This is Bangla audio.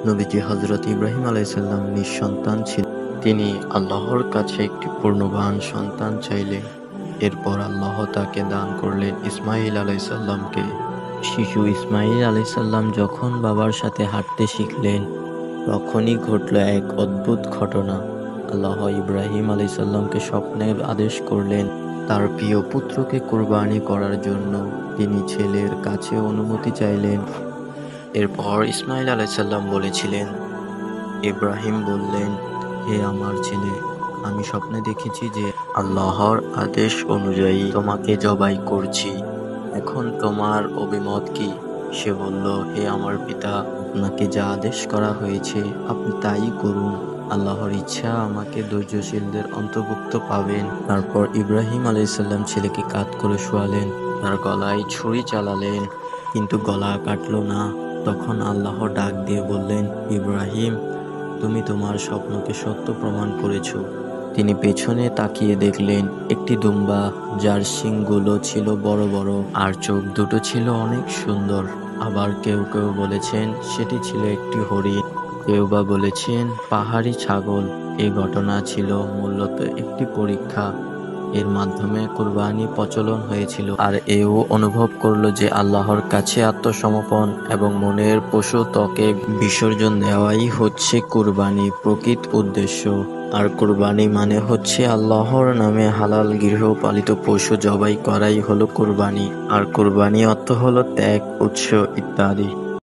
নবীজি হযরত ইব্রাহিম আলাইহিসসালাম নিঃসন্তান ছিলেন। তিনি আল্লাহর কাছে একটি পূর্ণবান সন্তান চাইলেন। এরপর আল্লাহ তাকে দান করলেন ইসমাঈল আলাইহিসসালামকে। শিশু ইসমাঈল আলাইহিসসালাম যখন বাবার সাথে হাঁটতে শিখলেন, তখনই ঘটল এক অদ্ভুত ঘটনা। আল্লাহ ইব্রাহিম আলাইহিসসালামকে স্বপ্নে আদেশ করলেন তার প্রিয় পুত্রকে কুরবানি করার জন্য। তিনি ছেলের কাছে অনুমতি চাইলেন। এরপর ইসমাঈল আলাইহিসসালাম বলেছিলেন। ইব্রাহিম বললেন, হে আমার ছেলে, আমি স্বপ্নে দেখেছি যে আল্লাহর আদেশ অনুযায়ী তোমাকে জবাই করছি। এখন তোমার অভিমত কি? সে বলল, হে আমার পিতা, আপনাকে যা আদেশ করা হয়েছে আপনি তাই করুন। আল্লাহর ইচ্ছা আমাকে ধৈর্যশীলদের অন্তর্ভুক্ত পাবেন। তারপর ইব্রাহিম আলাইহিসসালাম ছেলেকে কাঁধ করে শোয়ালেন, তার গলায় ছুরি চালালেন, কিন্তু গলা কাটল না। তখন আল্লাহ ডাক দিয়ে বললেন, ইব্রাহিম, তুমি তোমার স্বপ্নকে সত্য প্রমাণ করেছ। তিনি পেছনে তাকিয়ে দেখলেন একটি দুম্বা, যার শিংগুলো ছিল বড় বড় আর চোখ দুটো ছিল অনেক সুন্দর। আবার কেউ কেউ বলেছেন সেটি ছিল একটি হরিণ, কেউ বা বলেছেন পাহাড়ি ছাগল। এই ঘটনা ছিল মূলত একটি পরীক্ষা। এর মাধ্যমে কুরবানি প্রচলন হয়েছিল, আর এও অনুভব করলো যে আল্লাহর কাছে আত্মসমর্পণ এবং মনের পশু ত্বকে বিসর্জন দেওয়াই হচ্ছে কুরবানি প্রকৃত উদ্দেশ্য। আর কুরবানি মানে হচ্ছে আল্লাহর নামে হালাল গৃহপালিত পশু জবাই করাই হলো কুরবানি। আর কুরবানি অর্থ হলো ত্যাগ, উৎস ইত্যাদি।